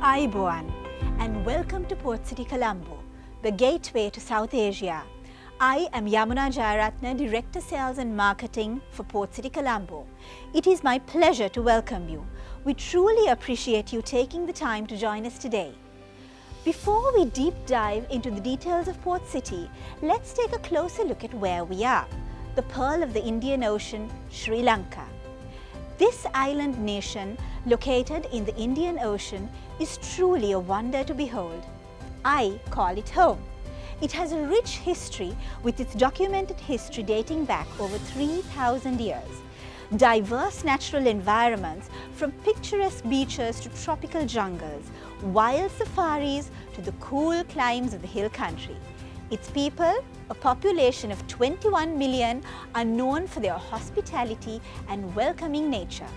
Ayubowan, and welcome to Port City Colombo, the gateway to South Asia. I am Yamuna Jayaratne, Director Sales and Marketing for Port City Colombo. It is my pleasure to welcome you. We truly appreciate you taking the time to join us today. Before we deep dive into the details of Port City, let's take a closer look at where we are, the pearl of the Indian Ocean, Sri Lanka. This island nation, located in the Indian Ocean, is truly a wonder to behold. I call it home. It has a rich history with its documented history dating back over 3,000 years. Diverse natural environments from picturesque beaches to tropical jungles, wild safaris to the cool climes of the hill country. Its people, a population of 21 million, are known for their hospitality and welcoming nature.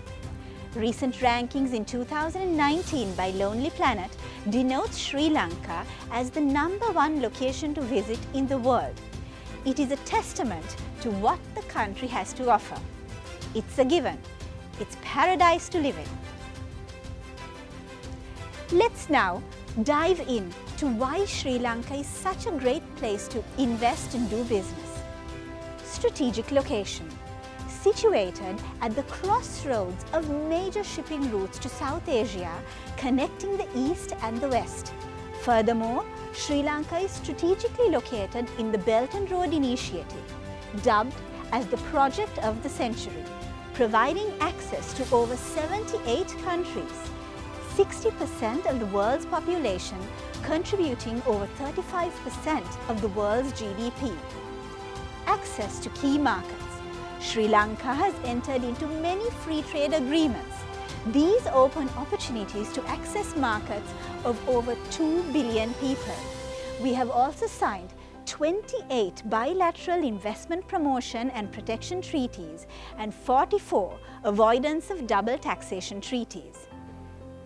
Recent rankings in 2019 by Lonely Planet denotes Sri Lanka as the #1 location to visit in the world. It is a testament to what the country has to offer. It's a given. It's paradise to live in. Let's now dive in to why Sri Lanka is such a great place to invest and do business. Strategic location. Situated at the crossroads of major shipping routes to South Asia, connecting the East and the West. Furthermore, Sri Lanka is strategically located in the Belt and Road Initiative, dubbed as the project of the century, providing access to over 78 countries, 60% of the world's population, contributing over 35% of the world's GDP. Access to key markets. Sri Lanka has entered into many free trade agreements. These open opportunities to access markets of over 2 billion people. We have also signed 28 bilateral investment promotion and protection treaties and 44 avoidance of double taxation treaties.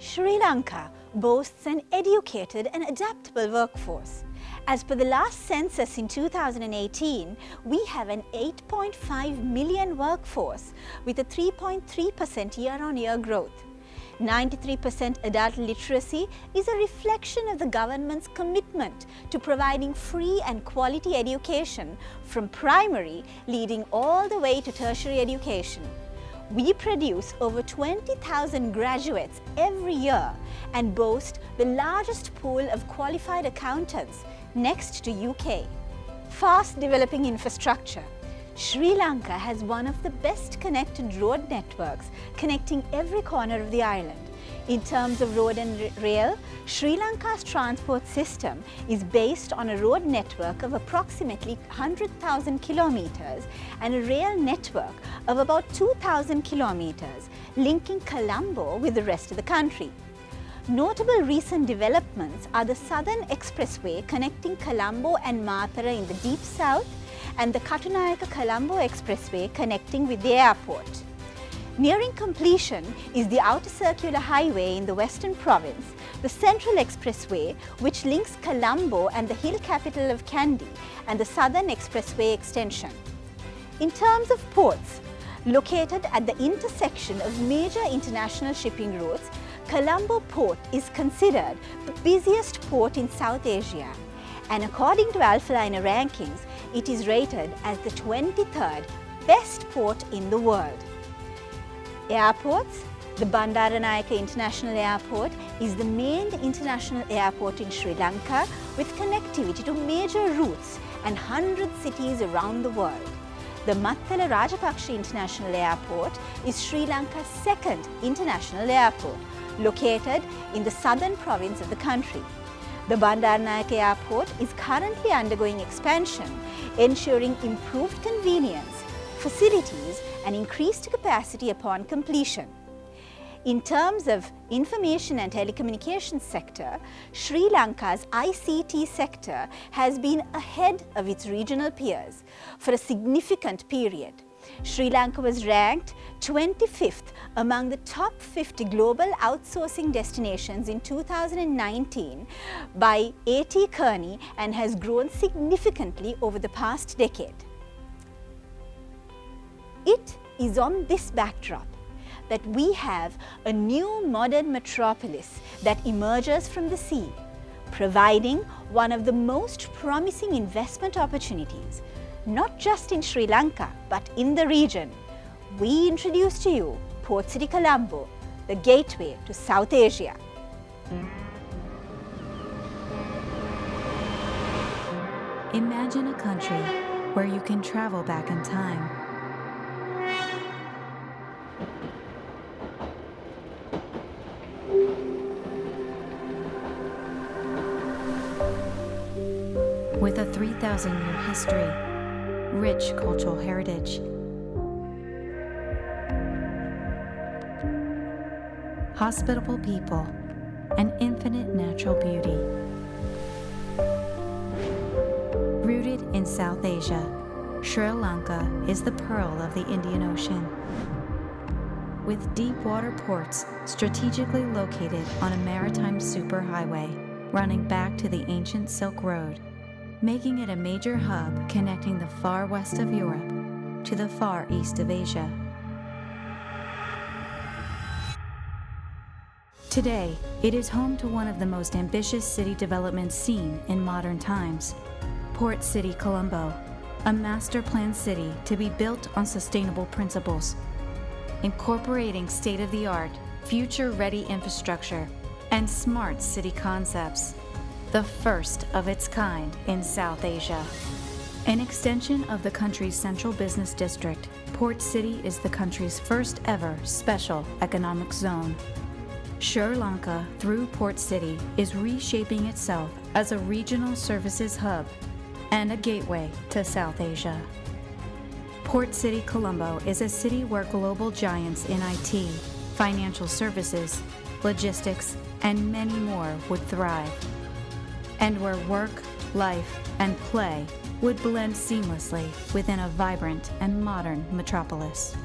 Sri Lanka boasts an educated and adaptable workforce. As per the last census in 2018, we have an 8.5 million workforce with a 3.3% year-on-year growth. 93% adult literacy is a reflection of the government's commitment to providing free and quality education from primary leading all the way to tertiary education. We produce over 20,000 graduates every year and boast the largest pool of qualified accountants next to UK. Fast developing infrastructure. Sri Lanka has one of the best connected road networks connecting every corner of the island. In terms of road and rail, Sri Lanka's transport system is based on a road network of approximately 100,000 kilometers and a rail network of about 2,000 kilometers, linking Colombo with the rest of the country. Notable recent developments are the Southern Expressway connecting Colombo and Matara in the deep south and the Katunayake-Colombo Expressway connecting with the airport. Nearing completion is the Outer Circular Highway in the Western Province, the Central Expressway which links Colombo and the hill capital of Kandy, and the Southern Expressway extension. In terms of ports, located at the intersection of major international shipping routes, Colombo Port is considered the busiest port in South Asia, and according to Alphaliner rankings, it is rated as the 23rd best port in the world. Airports. The Bandaranaike International Airport is the main international airport in Sri Lanka with connectivity to major routes and 100 cities around the world. The Mattala Rajapaksa International Airport is Sri Lanka's second international airport, located in the southern province of the country. The Bandaranaike Airport is currently undergoing expansion, ensuring improved convenience, facilities and increased capacity upon completion. In terms of information and telecommunications sector, Sri Lanka's ICT sector has been ahead of its regional peers for a significant period. Sri Lanka was ranked 25th among the top 50 global outsourcing destinations in 2019 by A.T. Kearney and has grown significantly over the past decade. It is on this backdrop that we have a new modern metropolis that emerges from the sea, providing one of the most promising investment opportunities, not just in Sri Lanka, but in the region. We introduce to you Port City Colombo, the gateway to South Asia. Imagine a country where you can travel back in time. With a 3,000-year history, rich cultural heritage, hospitable people, and infinite natural beauty. Rooted in South Asia, Sri Lanka is the pearl of the Indian Ocean. With deep water ports strategically located on a maritime superhighway running back to the ancient Silk Road, making it a major hub connecting the far west of Europe to the far east of Asia. Today, it is home to one of the most ambitious city developments seen in modern times, Port City Colombo, a master-planned city to be built on sustainable principles, incorporating state-of-the-art, future-ready infrastructure and smart city concepts, the first of its kind in South Asia. An extension of the country's central business district, Port City is the country's first ever special economic zone. Sri Lanka, through Port City, is reshaping itself as a regional services hub and a gateway to South Asia. Port City Colombo is a city where global giants in IT, financial services, logistics, and many more would thrive, and where work, life, and play would blend seamlessly within a vibrant and modern metropolis.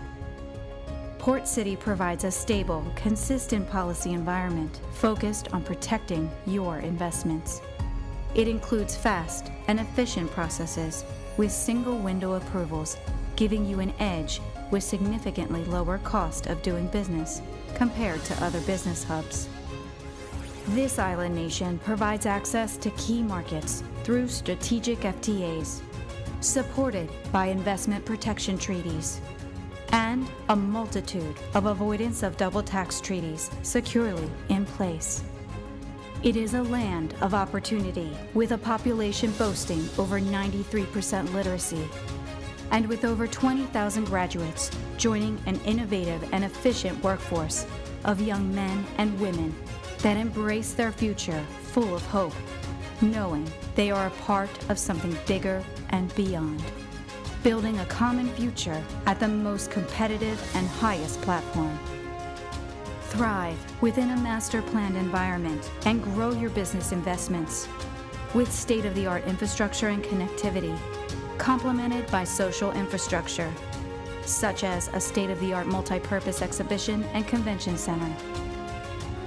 Port City provides a stable, consistent policy environment focused on protecting your investments. It includes fast and efficient processes with single window approvals, giving you an edge with significantly lower cost of doing business compared to other business hubs. This island nation provides access to key markets through strategic FTAs, supported by investment protection treaties, and a multitude of avoidance of double tax treaties securely in place. It is a land of opportunity with a population boasting over 93% literacy, and with over 20,000 graduates joining an innovative and efficient workforce of young men and women that embrace their future full of hope, knowing they are a part of something bigger and beyond, building a common future at the most competitive and highest platform. Thrive within a master-planned environment and grow your business investments with state-of-the-art infrastructure and connectivity, complemented by social infrastructure, such as a state-of-the-art multi-purpose exhibition and convention center.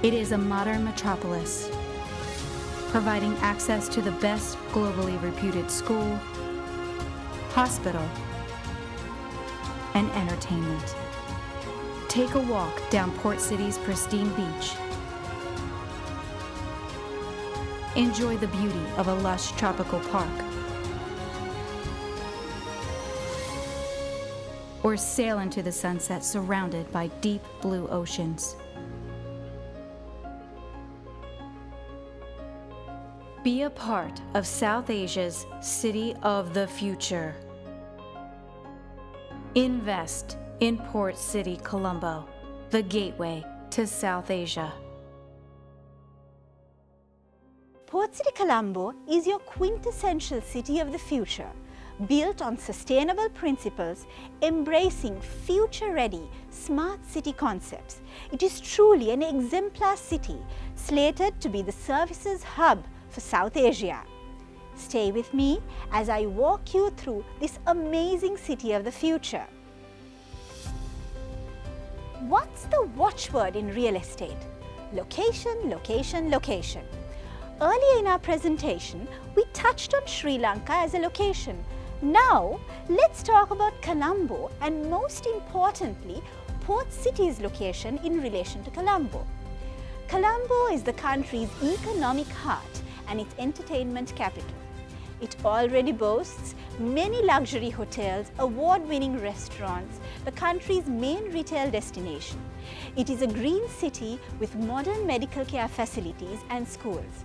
It is a modern metropolis, providing access to the best globally reputed school, hospital, and entertainment. Take a walk down Port City's pristine beach. Enjoy the beauty of a lush tropical park. Or sail into the sunset surrounded by deep blue oceans. Be a part of South Asia's City of the Future. Invest in Port City Colombo, the gateway to South Asia. Port City Colombo is your quintessential city of the future, built on sustainable principles, embracing future-ready smart city concepts. It is truly an exemplar city, slated to be the services hub for South Asia. Stay with me as I walk you through this amazing city of the future. What's the watchword in real estate? Location, location, location. Earlier in our presentation, we touched on Sri Lanka as a location. Now, let's talk about Colombo and most importantly, Port City's location in relation to Colombo. Colombo is the country's economic heart and its entertainment capital. It already boasts many luxury hotels, award-winning restaurants, the country's main retail destination. It is a green city with modern medical care facilities and schools.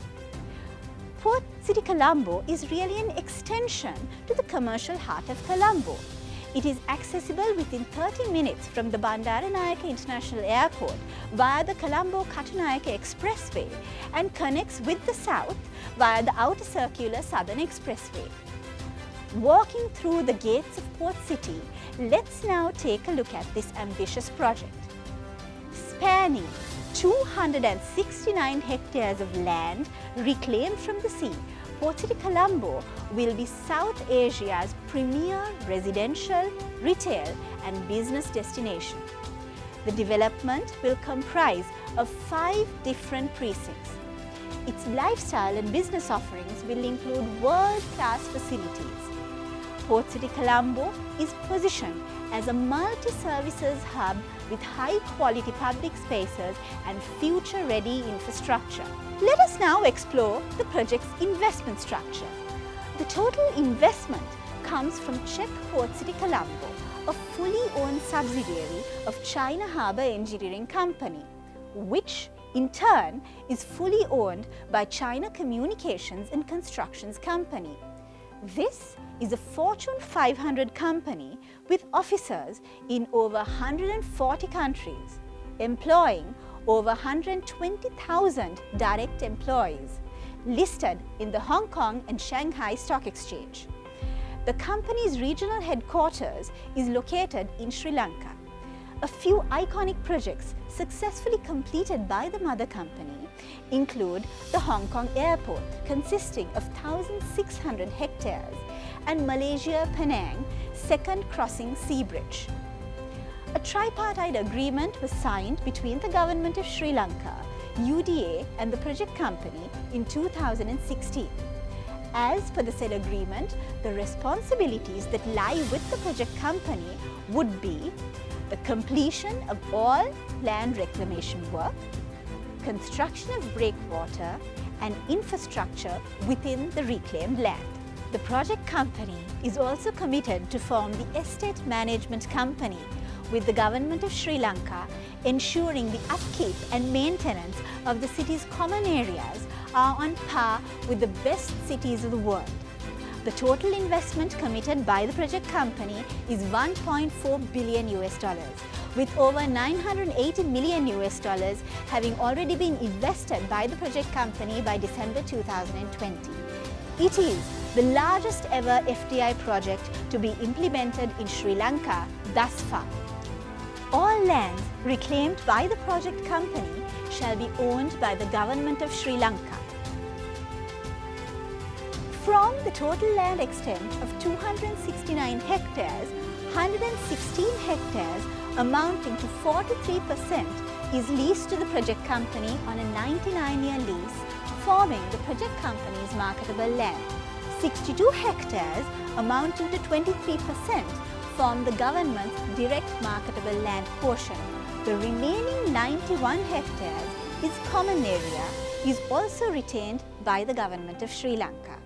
Port City Colombo is really an extension to the commercial heart of Colombo. It is accessible within 30 minutes from the Bandaranayake International Airport via the Colombo-Katunayake Expressway and connects with the south via the Outer Circular Southern Expressway. Walking through the gates of Port City, let's now take a look at this ambitious project. Spanning 269 hectares of land reclaimed from the sea, Port City Colombo will be South Asia's premier residential, retail and business destination. The development will comprise of 5 different precincts. Its lifestyle and business offerings will include world-class facilities. Port City Colombo is positioned as a multi-services hub with high-quality public spaces and future-ready infrastructure. Let us now explore the project's investment structure. The total investment comes from CHEC Port City Colombo, a fully owned subsidiary of China Harbour Engineering Company, which in turn is fully owned by China Communications and Constructions Company. This is a Fortune 500 company with offices in over 140 countries, employing over 120,000 direct employees, listed in the Hong Kong and Shanghai Stock Exchange. The company's regional headquarters is located in Sri Lanka. A few iconic projects successfully completed by the mother company include the Hong Kong Airport, consisting of 1,600 hectares, and Malaysia Penang Second Crossing Sea Bridge. A tripartite agreement was signed between the Government of Sri Lanka, UDA and the project company in 2016. As per the said agreement, the responsibilities that lie with the project company would be the completion of all land reclamation work, construction of breakwater and infrastructure within the reclaimed land. The project company is also committed to form the estate management company with the Government of Sri Lanka, ensuring the upkeep and maintenance of the city's common areas are on par with the best cities of the world. The total investment committed by the project company is $1.4 billion, with over $980 million having already been invested by the project company by December 2020. It is the largest ever FDI project to be implemented in Sri Lanka thus far. All lands reclaimed by the project company shall be owned by the Government of Sri Lanka. From the total land extent of 269 hectares, 116 hectares amounting to 43% is leased to the project company on a 99-year lease, forming the project company's marketable land. 62 hectares amounting to 23% form the government's direct marketable land portion. The remaining 91 hectares is common area, is also retained by the Government of Sri Lanka.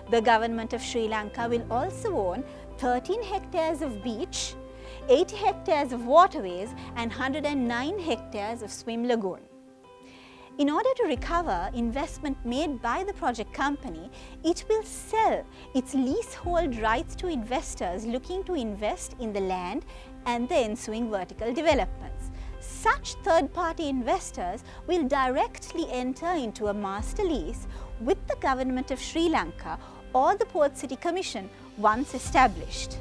The Government of Sri Lanka will also own 13 hectares of beach, 80 hectares of waterways and 109 hectares of swim lagoon. In order to recover investment made by the project company, it will sell its leasehold rights to investors looking to invest in the land and the ensuing vertical developments. Such third-party investors will directly enter into a master lease with the Government of Sri Lanka or the Port City Commission once established.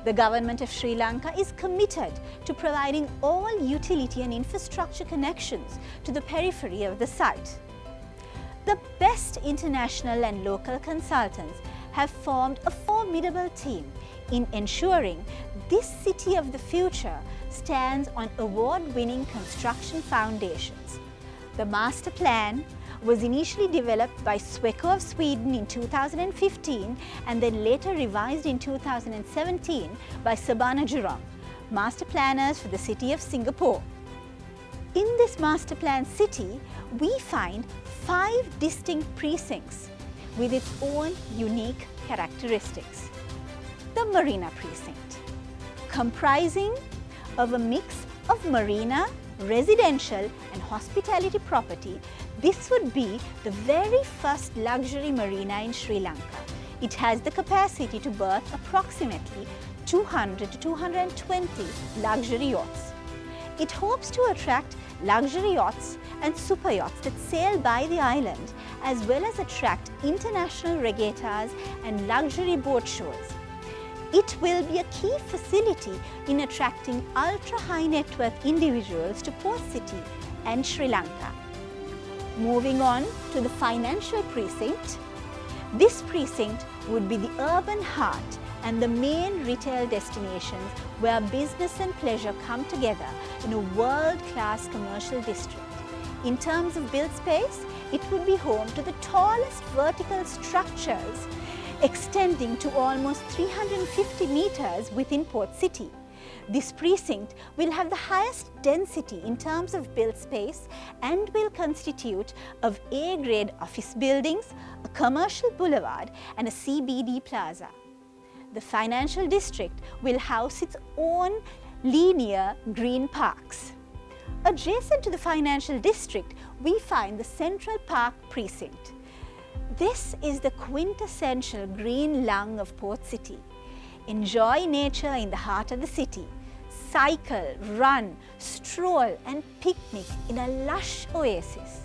The Government of Sri Lanka is committed to providing all utility and infrastructure connections to the periphery of the site. The best international and local consultants have formed a formidable team in ensuring this city of the future stands on award-winning construction foundations. The master plan was initially developed by Sweco of Sweden in 2015 and then later revised in 2017 by Sabana Jurong. master planners for the city of Singapore. In this master plan city, we find 5 distinct precincts with its own unique characteristics. The Marina Precinct, comprising of a mix of marina, residential and hospitality property. This would be the very first luxury marina in Sri Lanka. It has the capacity to berth approximately 200 to 220 luxury yachts. It hopes to attract luxury yachts and super yachts that sail by the island, as well as attract international regattas and luxury boat shows. It will be a key facility in attracting ultra-high net worth individuals to Port City and Sri Lanka. Moving on to the financial precinct, this precinct would be the urban heart and the main retail destinations where business and pleasure come together in a world-class commercial district. In terms of built space, it would be home to the tallest vertical structures extending to almost 350 meters within Port City. This precinct will have the highest density in terms of built space and will constitute of A-grade office buildings, a commercial boulevard and a CBD plaza. The financial district will house its own linear green parks. Adjacent to the financial district, we find the Central Park Precinct. This is the quintessential green lung of Port City. Enjoy nature in the heart of the city. Cycle, run, stroll and picnic in a lush oasis.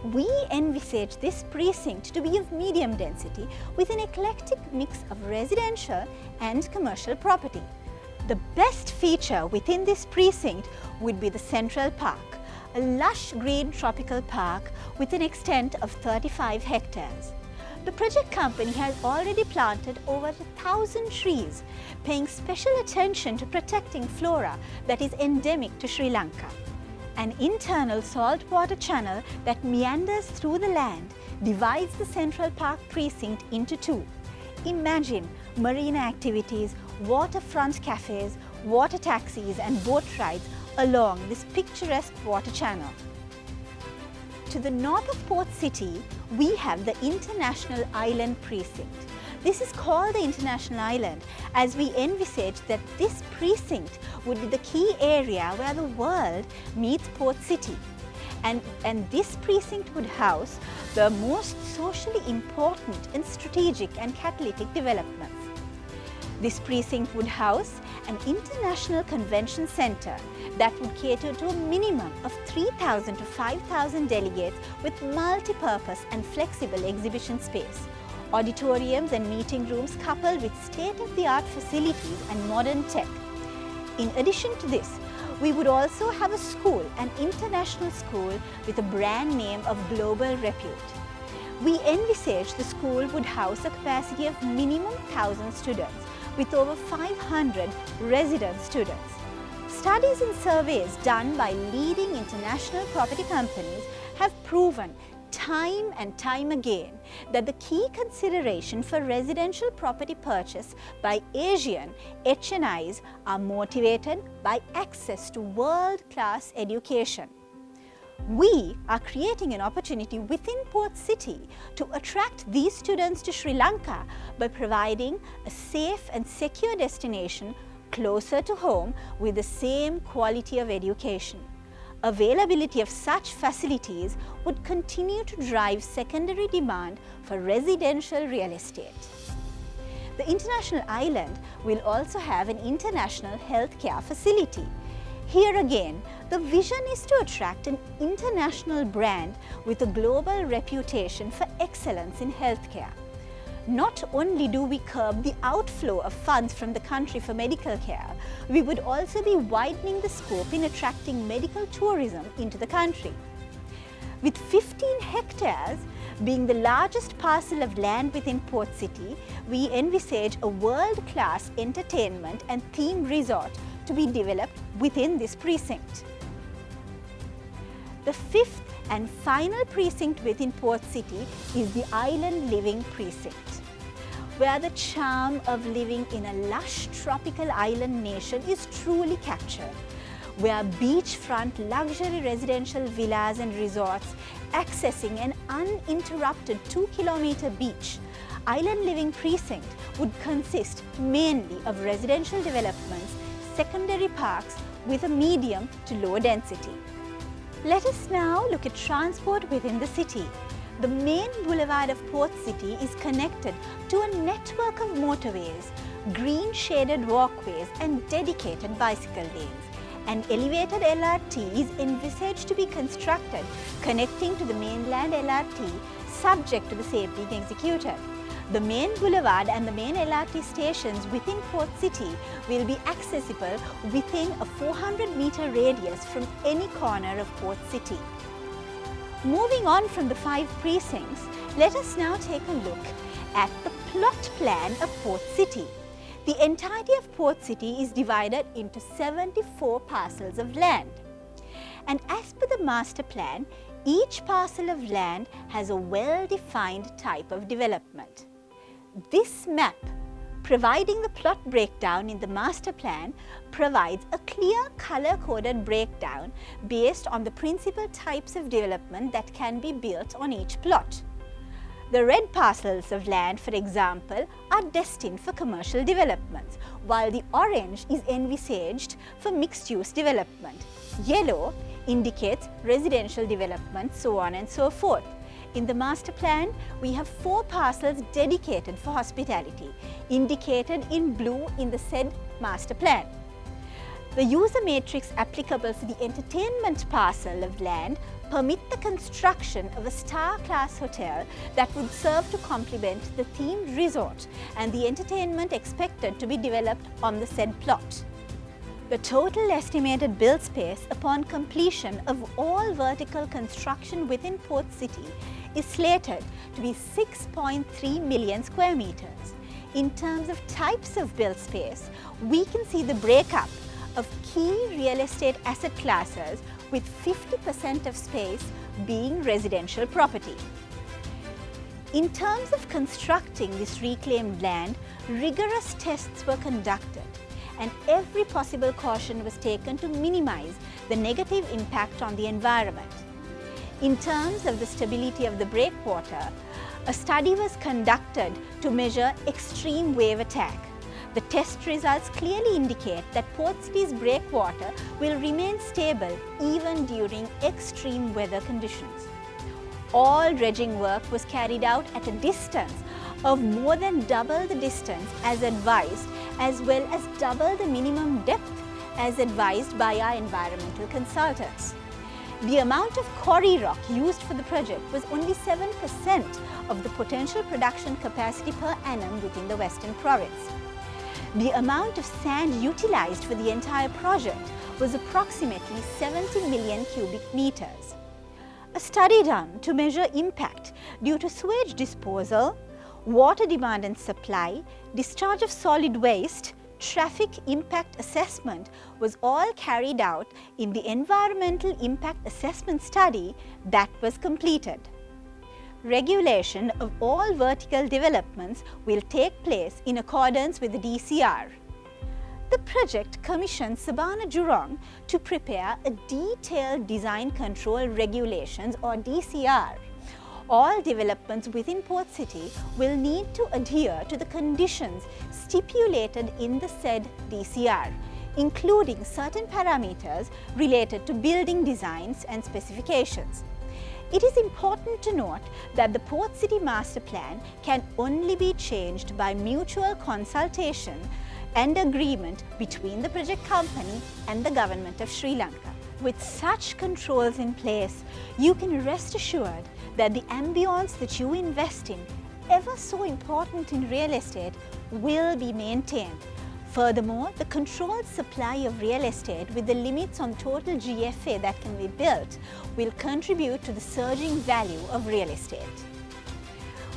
We envisage this precinct to be of medium density with an eclectic mix of residential and commercial property. The best feature within this precinct would be the Central Park, a lush green tropical park with an extent of 35 hectares. The project company has already planted over 1,000 trees, paying special attention to protecting flora that is endemic to Sri Lanka. An internal saltwater channel that meanders through the land divides the Central Park Precinct into 2. Imagine marina activities, waterfront cafes, water taxis and boat rides along this picturesque water channel. To the north of Port City, we have the International Island Precinct. This is called the International Island as we envisage that this precinct would be the key area where the world meets Port City. And this precinct would house the most socially important and strategic and catalytic developments. This precinct would house an international convention center that would cater to a minimum of 3,000 to 5,000 delegates with multi-purpose and flexible exhibition space, auditoriums and meeting rooms coupled with state-of-the-art facilities and modern tech. In addition to this, we would also have a school, an international school with a brand name of global repute. We envisage the school would house a capacity of minimum 1,000 students with over 500 resident students. Studies and surveys done by leading international property companies have proven time and time again that the key consideration for residential property purchase by Asian HNIs are motivated by access to world-class education. We are creating an opportunity within Port City to attract these students to Sri Lanka by providing a safe and secure destination closer to home with the same quality of education. Availability of such facilities would continue to drive secondary demand for residential real estate. The International Island will also have an international healthcare facility. Here again, the vision is to attract an international brand with a global reputation for excellence in healthcare. Not only do we curb the outflow of funds from the country for medical care, we would also be widening the scope in attracting medical tourism into the country. With 15 hectares being the largest parcel of land within Port City, we envisage a world-class entertainment and themed resort to be developed within this precinct. The fifth and final precinct within Port City is the Island Living Precinct. where the charm of living in a lush tropical island nation is truly captured, where beachfront luxury residential villas and resorts accessing an uninterrupted 2-kilometer beach, Island Living Precinct would consist mainly of residential developments, secondary parks with a medium to low density. Let us now look at transport within the city. The main boulevard of Port City is connected to a network of motorways, green shaded walkways and dedicated bicycle lanes. An elevated LRT is envisaged to be constructed connecting to the mainland LRT, subject to the same being executed. The main boulevard and the main LRT stations within Port City will be accessible within a 400-meter radius from any corner of Port City. Moving on from the 5 precincts, let us now take a look at the plot plan of Port City. The entirety of Port City is divided into 74 parcels of land. And as per the master plan, each parcel of land has a well-defined type of development. This map, providing the plot breakdown in the master plan, provides a clear color-coded breakdown based on the principal types of development that can be built on each plot. The red parcels of land, for example, are destined for commercial developments, while the orange is envisaged for mixed-use development. Yellow indicates residential development, so on and so forth. In the master plan, we have 4 parcels dedicated for hospitality, indicated in blue in the said master plan. The user matrix applicable for the entertainment parcel of land permit the construction of a star-class hotel that would serve to complement the themed resort and the entertainment expected to be developed on the said plot. The total estimated build space upon completion of all vertical construction within Port City is slated to be 6.3 million square meters. In terms of types of build space, we can see the breakup of key real estate asset classes, with 50% of space being residential property. In terms of constructing this reclaimed land, rigorous tests were conducted and every possible caution was taken to minimize the negative impact on the environment. In terms of the stability of the breakwater, a study was conducted to measure extreme wave attack. The test results clearly indicate that Port City's breakwater will remain stable even during extreme weather conditions. All dredging work was carried out at a distance of more than double the distance as advised, as well as double the minimum depth as advised by our environmental consultants. The amount of quarry rock used for the project was only 7% of the potential production capacity per annum within the Western Province. The amount of sand utilized for the entire project was approximately 70 million cubic meters. A study done to measure impact due to sewage disposal, water demand and supply, discharge of solid waste, traffic impact assessment was all carried out in the Environmental Impact Assessment Study that was completed. Regulation of all vertical developments will take place in accordance with the DCR. The project commissioned Sabana Jurong to prepare a detailed design control regulations or DCR. All developments within Port City will need to adhere to the conditions stipulated in the said DCR, including certain parameters related to building designs and specifications. It is important to note that the Port City Master Plan can only be changed by mutual consultation and agreement between the project company and the Government of Sri Lanka. With such controls in place, you can rest assured that the ambience that you invest in, ever so important in real estate, will be maintained. Furthermore, the controlled supply of real estate with the limits on total GFA that can be built will contribute to the surging value of real estate.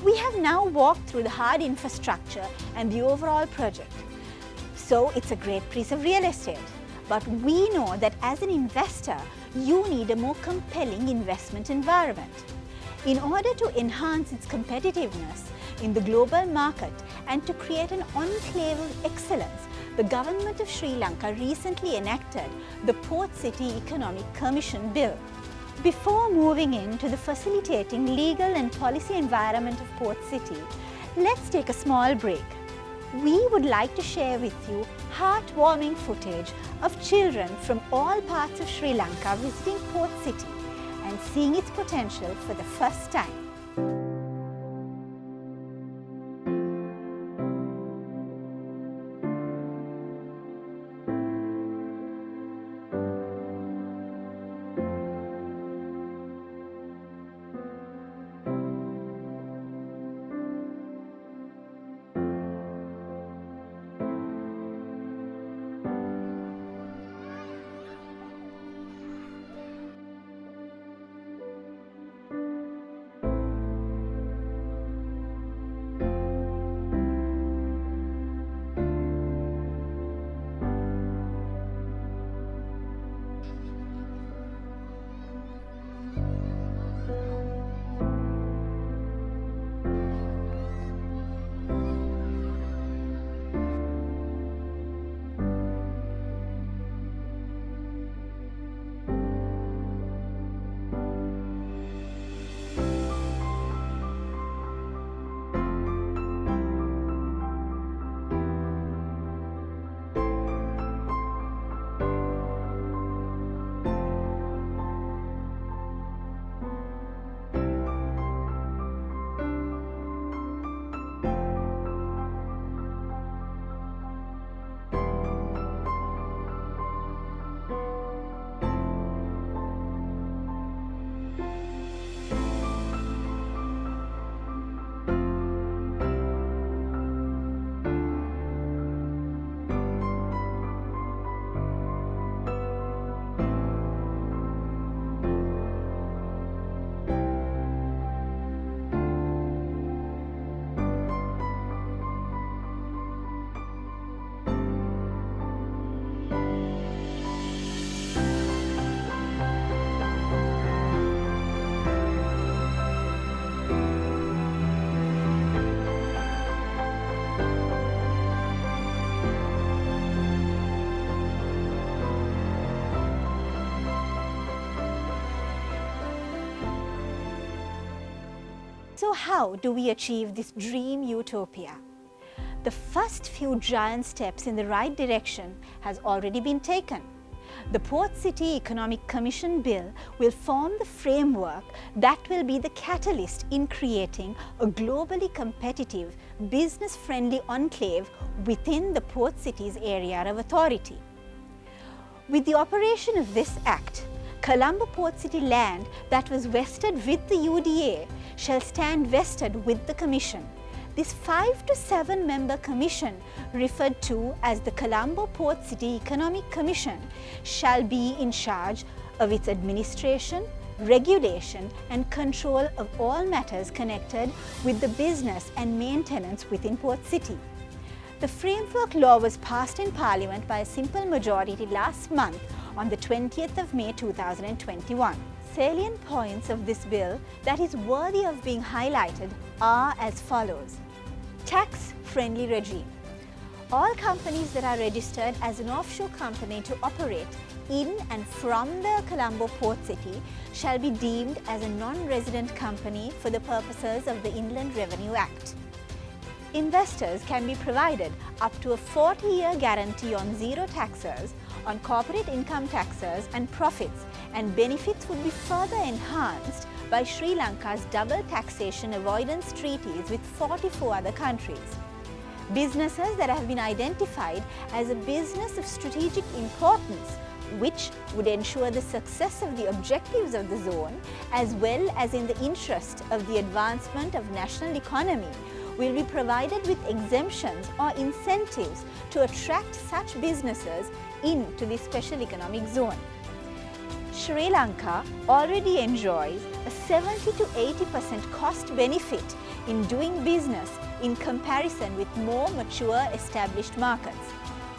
We have now walked through the hard infrastructure and the overall project. So it's a great piece of real estate. But we know that as an investor, you need a more compelling investment environment. In order to enhance its competitiveness in the global market and to create an enclave of excellence, the government of Sri Lanka recently enacted the Port City Economic Commission Bill. Before moving into the facilitating legal and policy environment of Port City, let's take a small break. We would like to share with you heartwarming footage of children from all parts of Sri Lanka visiting Port City and seeing its potential for the first time. So how do we achieve this dream utopia? The first few giant steps in the right direction has already been taken. The Port City Economic Commission Bill will form the framework that will be the catalyst in creating a globally competitive, business-friendly enclave within the Port City's area of authority. With the operation of this Act, Colombo Port City land that was vested with the UDA shall stand vested with the Commission. This 5 to 7 member commission, referred to as the Colombo Port City Economic Commission, shall be in charge of its administration, regulation and control of all matters connected with the business and maintenance within Port City. The framework law was passed in Parliament by a simple majority last month on the 20th of May 2021. Salient points of this bill that is worthy of being highlighted are as follows. Tax-friendly regime. All companies that are registered as an offshore company to operate in and from the Colombo Port City shall be deemed as a non-resident company for the purposes of the Inland Revenue Act. Investors can be provided up to a 40-year guarantee on zero taxes on corporate income taxes and profits, and benefits would be further enhanced by Sri Lanka's double taxation avoidance treaties with 44 other countries. Businesses that have been identified as a business of strategic importance, which would ensure the success of the objectives of the zone as well as in the interest of the advancement of national economy, will be provided with exemptions or incentives to attract such businesses into the special economic zone. Sri Lanka already enjoys a 70 to 80% cost benefit in doing business in comparison with more mature established markets.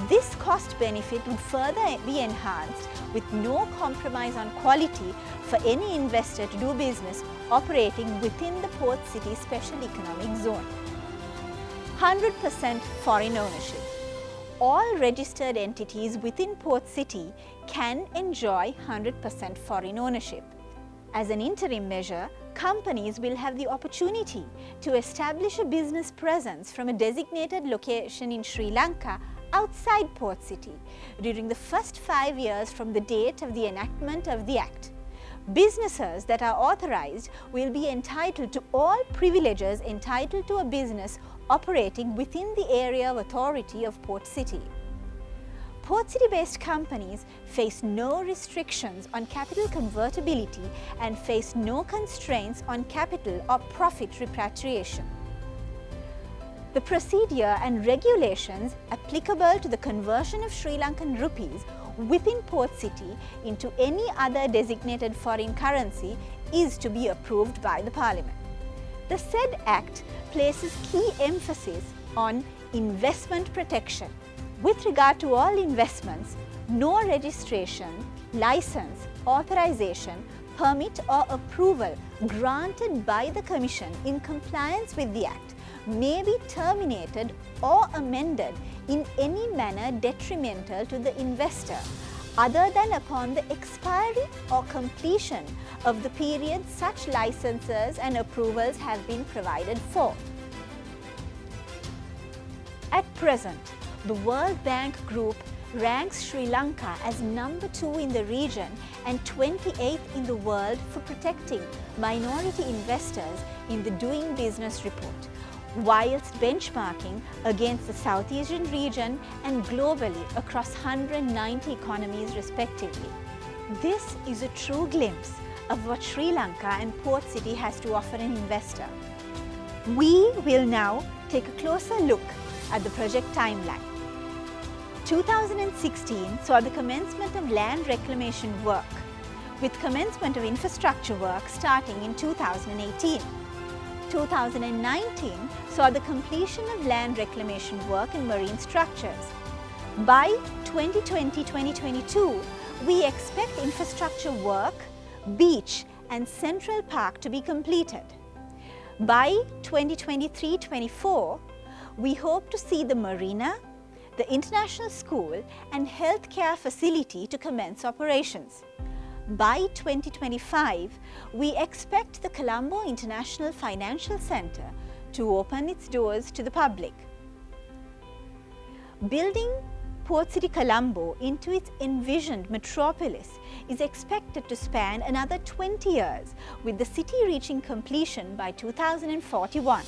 This cost benefit would further be enhanced with no compromise on quality for any investor to do business operating within the Port City Special Economic Zone. 100% foreign ownership. All registered entities within Port City can enjoy 100% foreign ownership. As an interim measure, companies will have the opportunity to establish a business presence from a designated location in Sri Lanka outside Port City during the first 5 years from the date of the enactment of the Act. Businesses that are authorized will be entitled to all privileges entitled to a business operating within the area of authority of Port City. Port City-based companies face no restrictions on capital convertibility and face no constraints on capital or profit repatriation. The procedure and regulations applicable to the conversion of Sri Lankan rupees within Port City into any other designated foreign currency is to be approved by the Parliament. The said Act places key emphasis on investment protection. With regard to all investments, no registration, license, authorization, permit or approval granted by the Commission in compliance with the Act may be terminated or amended in any manner detrimental to the investor other than upon the expiry or completion of the period such licenses and approvals have been provided for. At present, the World Bank Group ranks Sri Lanka as number 2 in the region and 28th in the world for protecting minority investors in the Doing Business report, whilst benchmarking against the South Asian region and globally across 190 economies respectively. This is a true glimpse of what Sri Lanka and Port City has to offer an investor. We will now take a closer look at the project timeline. 2016 saw the commencement of land reclamation work, with commencement of infrastructure work starting in 2018. 2019 saw the completion of land reclamation work in marine structures. By 2020-2022, we expect infrastructure work, beach and Central Park to be completed. By 2023-24, we hope to see the marina, the international school and healthcare facility to commence operations. By 2025, we expect the Colombo International Financial Centre to open its doors to the public. Building Port City Colombo into its envisioned metropolis is expected to span another 20 years, with the city reaching completion by 2041.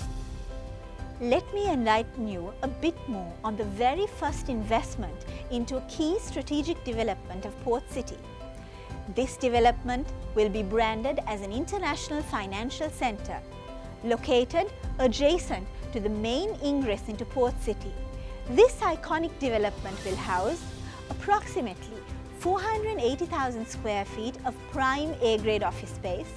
Let me enlighten you a bit more on the very first investment into a key strategic development of Port City. This development will be branded as an international financial centre, located adjacent to the main ingress into Port City. This iconic development will house approximately 480,000 square feet of prime A-grade office space,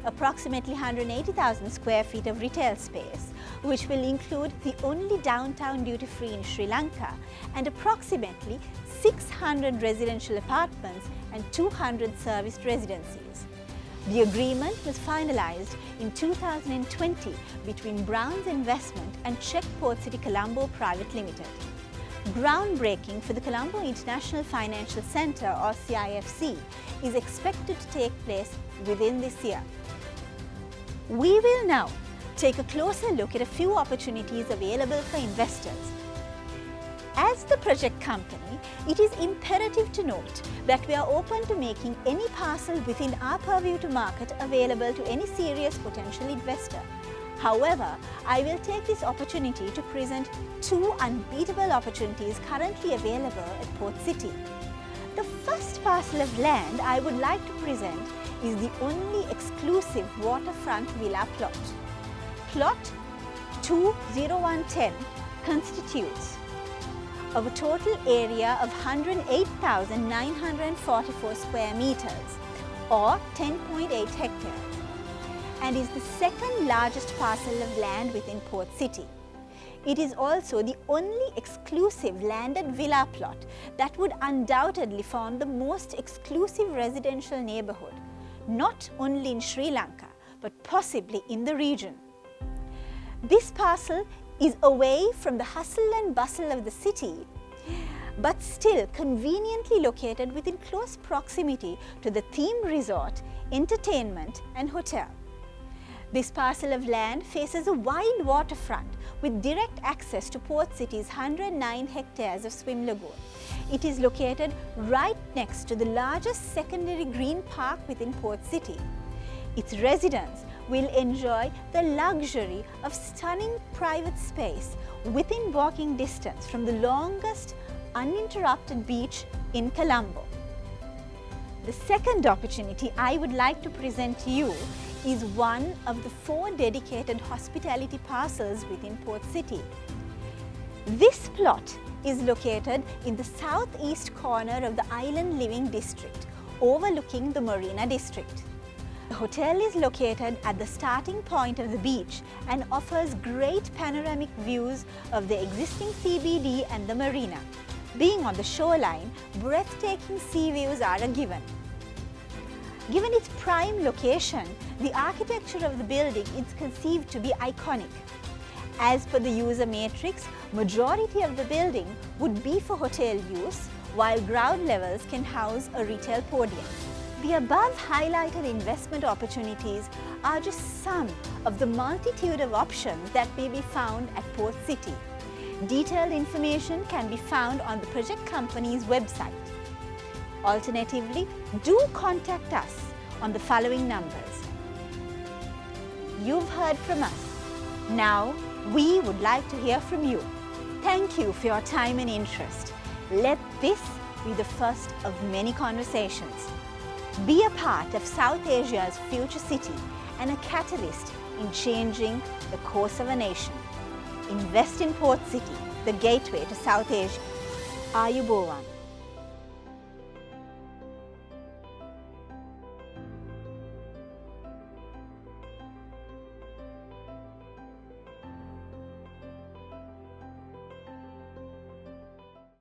approximately 180,000 square feet of retail space, which will include the only downtown duty-free in Sri Lanka, and approximately 600 residential apartments and 200 serviced residencies. The agreement was finalized in 2020 between Brown's Investment and CHEC Port City Colombo Private Limited. Groundbreaking for the Colombo International Financial Centre, or CIFC, is expected to take place within this year. We will now take a closer look at a few opportunities available for investors. As the project company, it is imperative to note that we are open to making any parcel within our purview to market available to any serious potential investor. However, I will take this opportunity to present two unbeatable opportunities currently available at Port City. The first parcel of land I would like to present is the only exclusive waterfront villa plot. Plot 20110 constitutes of a total area of 108,944 square meters, or 10.8 hectares, and is the second largest parcel of land within Port City. It is also the only exclusive landed villa plot that would undoubtedly form the most exclusive residential neighborhood, not only in Sri Lanka, but possibly in the region. This parcel is away from the hustle and bustle of the city, but still conveniently located within close proximity to the theme resort, entertainment and hotel. This parcel of land faces a wide waterfront with direct access to Port City's 109 hectares of swim lagoon. It is located right next to the largest secondary green park within Port City. Its residents will enjoy the luxury of stunning private space within walking distance from the longest uninterrupted beach in Colombo. The second opportunity I would like to present to you is one of the 4 dedicated hospitality parcels within Port City. This plot is located in the southeast corner of the Island Living District, overlooking the Marina District. The hotel is located at the starting point of the beach and offers great panoramic views of the existing CBD and the marina. Being on the shoreline, breathtaking sea views are a given. Given its prime location, the architecture of the building is conceived to be iconic. As per the user matrix, majority of the building would be for hotel use, while ground levels can house a retail podium. The above highlighted investment opportunities are just some of the multitude of options that may be found at Port City. Detailed information can be found on the project company's website. Alternatively, do contact us on the following numbers. You've heard from us. Now, we would like to hear from you. Thank you for your time and interest. Let this be the first of many conversations. Be a part of South Asia's future city and a catalyst in changing the course of a nation. Invest in Port City, the gateway to South Asia. Ayubowan.